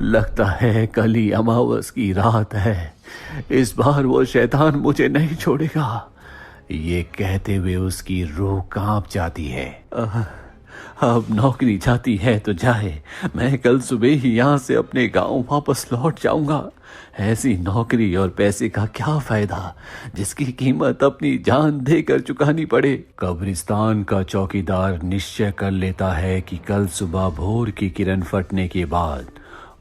लगता है कल ही अमावस की रात है। इस बार वो शैतान मुझे नहीं छोड़ेगा। ये कहते हुए उसकी रूह कांप जाती है। अब नौकरी जाती है तो जाए, मैं कल सुबह ही यहाँ से अपने गांव वापस लौट जाऊंगा। ऐसी नौकरी और पैसे का क्या फायदा जिसकी कीमत अपनी जान देकर चुकानी पड़े। कब्रिस्तान का चौकीदार निश्चय कर लेता है कि कल सुबह भोर की किरण फटने के बाद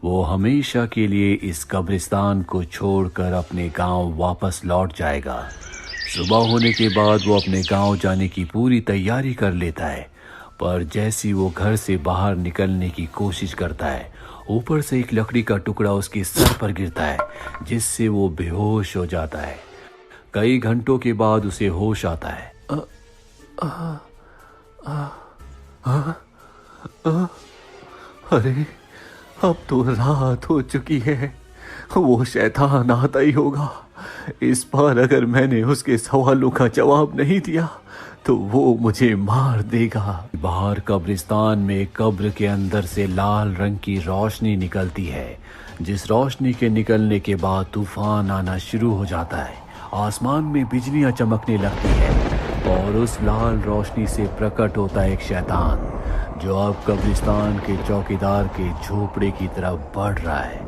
वो हमेशा के लिए इस कब्रिस्तान को छोड़कर अपने गांव वापस लौट जाएगा। सुबह होने के बाद वो अपने गांव जाने की पूरी तैयारी कर लेता है, पर जैसी वो घर से बाहर निकलने की कोशिश करता है, ऊपर से एक लकड़ी का टुकड़ा उसके सर पर गिरता है, जिससे वो बेहोश हो जाता है। कई घंटों के बाद उसे होश आता है। अरे, अब तो रात हो चुकी है। वो शैतान आता ही होगा। इस बार अगर मैंने उसके सवालों का जवाब नहीं दिया तो वो मुझे मार देगा। बाहर कब्रिस्तान में कब्र के अंदर से लाल रंग की रोशनी निकलती है, जिस रोशनी के निकलने के बाद तूफान आना शुरू हो जाता है। आसमान में बिजलियां चमकने लगती है और उस लाल रोशनी से प्रकट होता है एक शैतान, जो अब कब्रिस्तान के चौकीदार के झोपड़े की तरफ बढ़ रहा है।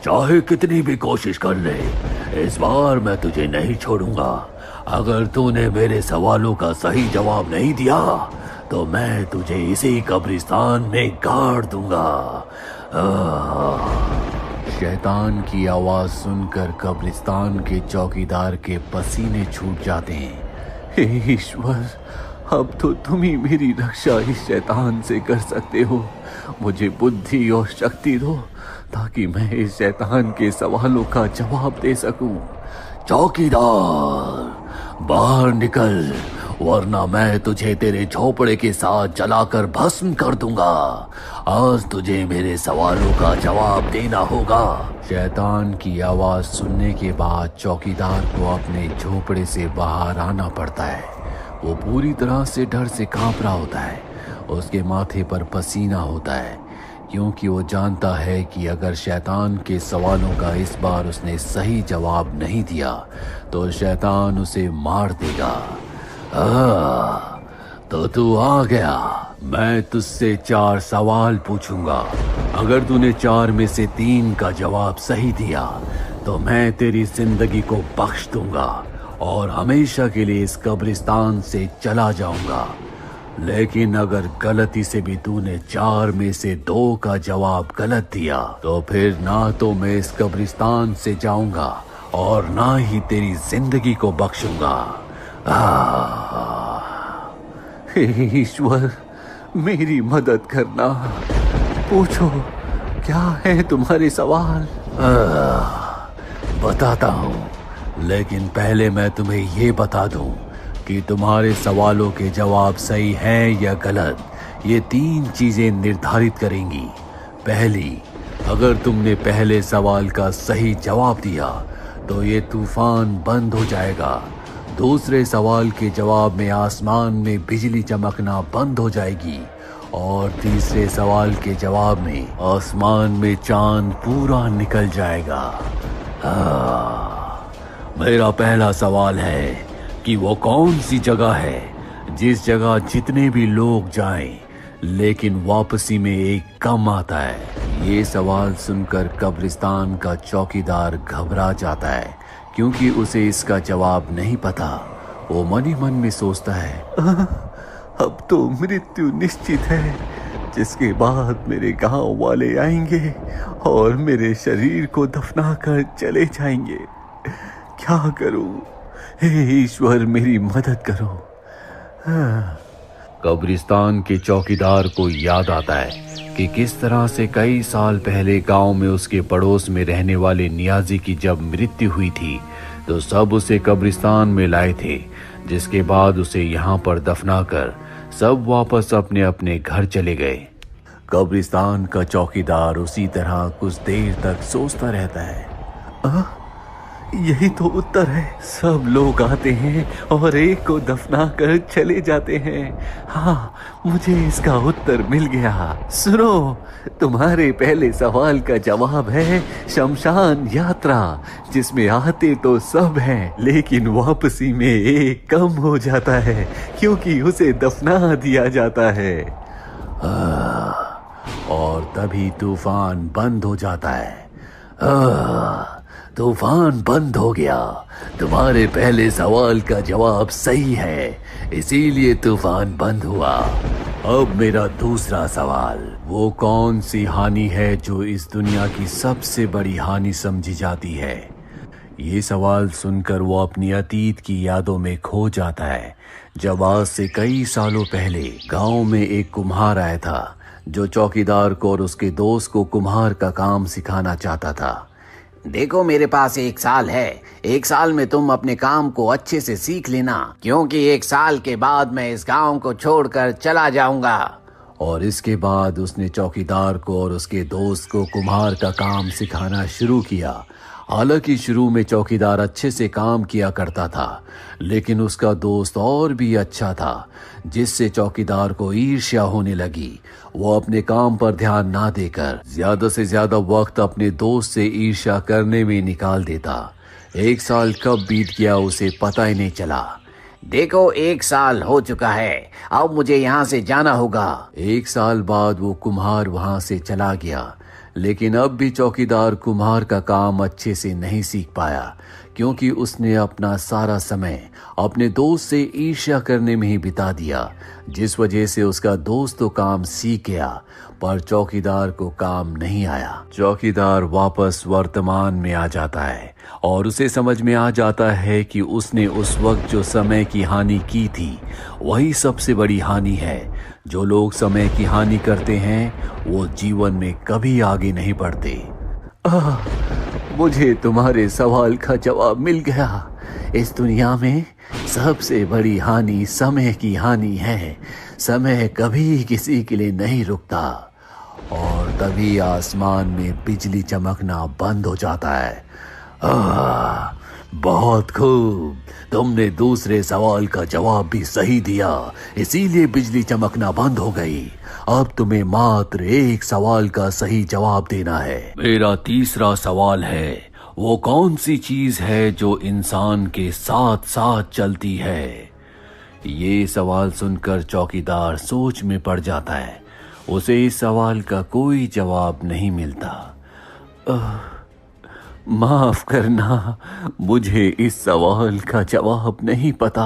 चाहे कितनी भी कोशिश कर ले, इस बार मैं तुझे नहीं छोड़ूंगा। अगर तूने मेरे सवालों का सही जवाब नहीं दिया तो मैं तुझे इसी कब्रिस्तान में गाड़ दूंगा। शैतान की आवाज सुनकर कब्रिस्तान के चौकीदार के पसीने छूट जाते हैं। हे ईश्वर, अब तो तुम ही मेरी रक्षा इस शैतान से कर सकते हो। मुझे बुद्धि और शक्ति दो ताकि मैं इस शैतान के सवालों का जवाब दे सकूं। चौकीदार, बाहर निकल, वरना मैं तुझे तेरे झोपड़े के साथ जलाकर भस्म कर दूंगा। आज तुझे मेरे सवालों का जवाब देना होगा। शैतान की आवाज सुनने के बाद चौकीदार को अपने झोपड़े से बाहर आना पड़ता है। वो पूरी तरह से डर से कांप रहा होता है। उसके माथे पर पसीना होता है, क्योंकि वो जानता है कि अगर शैतान के सवालों का इस बार उसने सही जवाब नहीं दिया तो शैतान उसे मार देगा। तो तू आ गया। मैं तुझसे 4 सवाल पूछूंगा। अगर तूने 4 में से 3 का जवाब सही दिया तो मैं तेरी जिंदगी को बख्श दूंगा और हमेशा के लिए इस कब्रिस्तान से चला जाऊंगा। लेकिन अगर गलती से भी तूने 4 में से 2 का जवाब गलत दिया तो फिर ना तो मैं इस कब्रिस्तान से जाऊंगा और ना ही तेरी जिंदगी को बख्शूंगा। हे ईश्वर, मेरी मदद करना। पूछो, क्या है तुम्हारे सवाल? बताता हूँ, लेकिन पहले मैं तुम्हें ये बता दूं कि तुम्हारे सवालों के जवाब सही हैं या गलत, ये 3 चीजें निर्धारित करेंगी। पहली, अगर तुमने पहले सवाल का सही जवाब दिया तो ये तूफान बंद हो जाएगा। दूसरे सवाल के जवाब में आसमान में बिजली चमकना बंद हो जाएगी और तीसरे सवाल के जवाब में आसमान में चांद पूरा निकल जाएगा। मेरा पहला सवाल है कि वो कौन सी जगह है जिस जगह जितने भी लोग जाएं लेकिन वापसी में एक कम आता है। ये सवाल सुनकर कब्रिस्तान का चौकीदार घबरा जाता है, क्योंकि उसे इसका जवाब नहीं पता। वो मन ही मन में सोचता है, अब तो मृत्यु निश्चित है, जिसके बाद मेरे गांव वाले आएंगे और मेरे शरीर को दफना कर चले जाएंगे। क्या करूं? हे ईश्वर, मेरी मदद करो। कब्रिस्तान के चौकीदार को याद आता है कि किस तरह से कई साल पहले गांव में उसके पड़ोस में रहने वाले नियाजी की जब मृत्यु हुई थी तो सब उसे कब्रिस्तान में लाए थे, जिसके बाद उसे यहाँ पर दफना कर सब वापस अपने अपने घर चले गए। कब्रिस्तान का चौकीदार उसी तरह कुछ देर तक सोचता रहता है। यही तो उत्तर है। सब लोग आते हैं और एक को दफना कर चले जाते हैं। हाँ, मुझे इसका उत्तर मिल गया। सुनो, तुम्हारे पहले सवाल का जवाब है शमशान यात्रा, जिसमें आते तो सब हैं, लेकिन वापसी में एक कम हो जाता है क्योंकि उसे दफना दिया जाता है। और तभी तूफान बंद हो जाता है। तूफान बंद हो गया। तुम्हारे पहले सवाल का जवाब सही है, इसीलिए तूफान बंद हुआ। अब मेरा दूसरा सवाल, वो कौन सी हानि है जो इस दुनिया की सबसे बड़ी हानि समझी जाती है? ये सवाल सुनकर वो अपनी अतीत की यादों में खो जाता है, जब आज से कई सालों पहले गांव में एक कुम्हार आया था, जो चौकीदार को और उसके दोस्त को कुम्हार का काम सिखाना चाहता था। देखो, मेरे पास 1 साल है। 1 साल में तुम अपने काम को अच्छे से सीख लेना, क्योंकि 1 साल के बाद मैं इस गांव को छोड़कर चला जाऊंगा। और इसके बाद उसने चौकीदार को और उसके दोस्त को कुम्हार का काम सिखाना शुरू किया। हालांकि शुरू में चौकीदार अच्छे से काम किया करता था, लेकिन उसका दोस्त और भी अच्छा था, जिससे चौकीदार को ईर्ष्या होने लगी। वो अपने काम पर ध्यान ना देकर ज्यादा से ज्यादा वक्त अपने दोस्त से ईर्ष्या करने में निकाल देता। 1 साल कब बीत गया उसे पता ही नहीं चला। देखो, 1 साल हो चुका है, अब मुझे यहाँ से जाना होगा। 1 साल बाद वो कुम्हार वहां से चला गया, लेकिन अब भी चौकीदार कुम्हार का काम अच्छे से नहीं सीख पाया, क्योंकि उसने अपना सारा समय अपने दोस्त से ईर्ष्या करने में ही बिता दिया, जिस वजह से उसका दोस्त तो काम सीख गया, पर चौकीदार को काम नहीं आया। चौकीदार वापस वर्तमान में आ जाता है और उसे समझ में आ जाता है कि उसने उस वक्त जो समय की हानि की थी, वही सबसे बड़ी हानि है। जो लोग समय की हानि करते हैं, वो जीवन में कभी आगे नहीं बढ़ते। मुझे तुम्हारे सवाल का जवाब मिल गया। इस दुनिया में सबसे बड़ी हानि समय की हानि है। समय कभी किसी के लिए नहीं रुकता। और तभी आसमान में बिजली चमकना बंद हो जाता है। बहुत खूब, तुमने दूसरे सवाल का जवाब भी सही दिया, इसीलिए बिजली चमकना बंद हो गई। अब तुम्हें मात्र एक सवाल का सही जवाब देना है। मेरा तीसरा सवाल है, वो कौन सी चीज है जो इंसान के साथ साथ चलती है? ये सवाल सुनकर चौकीदार सोच में पड़ जाता है। उसे इस सवाल का कोई जवाब नहीं मिलता। माफ करना, मुझे इस सवाल का जवाब नहीं पता।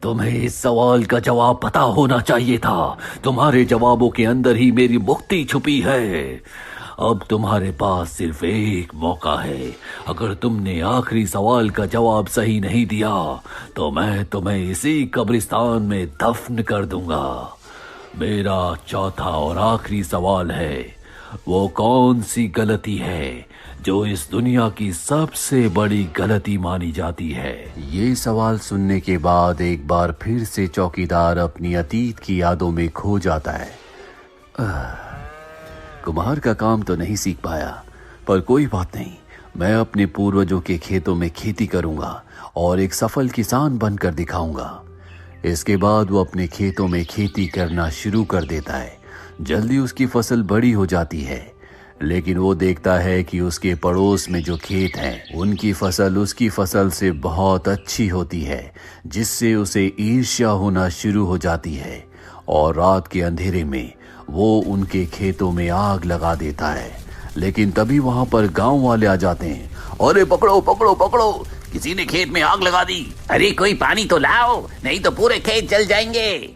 तुम्हें इस सवाल का जवाब पता होना चाहिए था। तुम्हारे जवाबों के अंदर ही मेरी मुक्ति छुपी है। अब तुम्हारे पास सिर्फ एक मौका है। अगर तुमने आखिरी सवाल का जवाब सही नहीं दिया, तो मैं तुम्हें इसी कब्रिस्तान में दफन कर दूंगा। मेरा चौथा और आखिरी सवाल है, वो कौन सी गलती है जो इस दुनिया की सबसे बड़ी गलती मानी जाती है? ये सवाल सुनने के बाद एक बार फिर से चौकीदार अपनी अतीत की यादों में खो जाता है। कुम्हार का काम तो नहीं सीख पाया, पर कोई बात नहीं, मैं अपने पूर्वजों के खेतों में खेती करूंगा और एक सफल किसान बनकर दिखाऊंगा। इसके बाद वो अपने खेतों में खेती करना शुरू कर देता है। जल्दी उसकी फसल बड़ी हो जाती है, लेकिन वो देखता है कि उसके पड़ोस में जो खेत हैं, उनकी फसल उसकी फसल से बहुत अच्छी होती है, जिससे उसे ईर्ष्या होना शुरू हो जाती है। और रात के अंधेरे में वो उनके खेतों में आग लगा देता है। लेकिन तभी वहां पर गांव वाले आ जाते हैं। अरे पकड़ो पकड़ो पकड़ो, किसी ने खेत में आग लगा दी। अरे कोई पानी तो लाओ, नहीं तो पूरे खेत जल जाएंगे।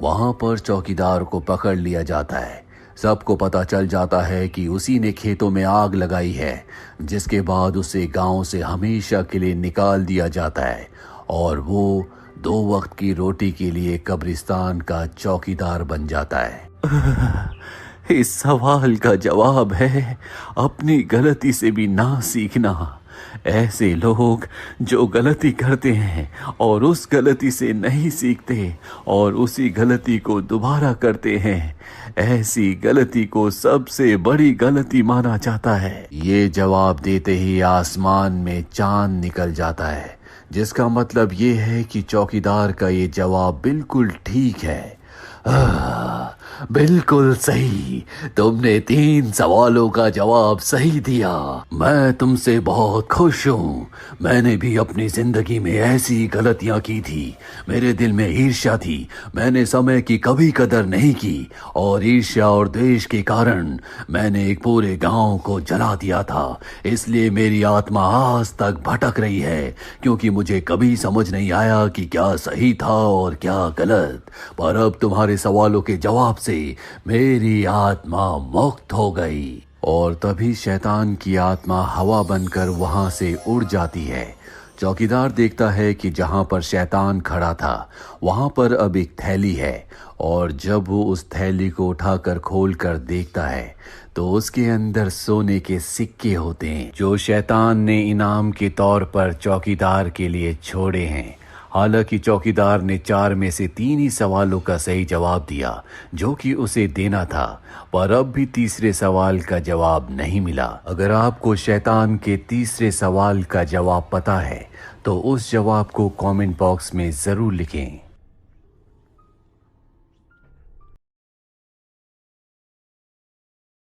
वहां पर चौकीदार को पकड़ लिया जाता है। सबको पता चल जाता है कि उसी ने खेतों में आग लगाई है, जिसके बाद उसे गांव से हमेशा के लिए निकाल दिया जाता है और वो 2 वक्त की रोटी के लिए कब्रिस्तान का चौकीदार बन जाता है। इस सवाल का जवाब है, अपनी गलती से भी ना सीखना। ऐसे लोग जो गलती करते हैं और उस गलती से नहीं सीखते और उसी गलती को दोबारा करते हैं, ऐसी गलती को सबसे बड़ी गलती माना जाता है। ये जवाब देते ही आसमान में चांद निकल जाता है, जिसका मतलब ये है कि चौकीदार का ये जवाब बिल्कुल ठीक है। बिल्कुल सही, तुमने 3 सवालों का जवाब सही दिया। मैं तुमसे बहुत खुश हूँ। मैंने भी अपनी जिंदगी में ऐसी गलतियाँ की थी। मेरे दिल में ईर्ष्या थी, मैंने समय की कभी कदर नहीं की और ईर्ष्या और द्वेष के कारण मैंने एक पूरे गांव को जला दिया था। इसलिए मेरी आत्मा आज तक भटक रही है, क्योंकि मुझे कभी समझ नहीं आया कि क्या सही था और क्या गलत। पर अब तुम्हारे सवालों के जवाब से मेरी आत्मा मुक्त हो गई। और तभी शैतान की आत्मा हवा बनकर वहां से उड़ जाती है। चौकीदार देखता है कि जहां पर शैतान खड़ा था वहां पर अब एक थैली है, और जब वो उस थैली को उठाकर खोलकर देखता है तो उसके अंदर सोने के सिक्के होते हैं, जो शैतान ने इनाम के तौर पर चौकीदार के लिए छोड़े हैं। हालांकि चौकीदार ने 4 में से 3 ही सवालों का सही जवाब दिया जो कि उसे देना था, पर अब भी तीसरे सवाल का जवाब नहीं मिला। अगर आपको शैतान के तीसरे सवाल का जवाब पता है तो उस जवाब को कमेंट बॉक्स में जरूर लिखें।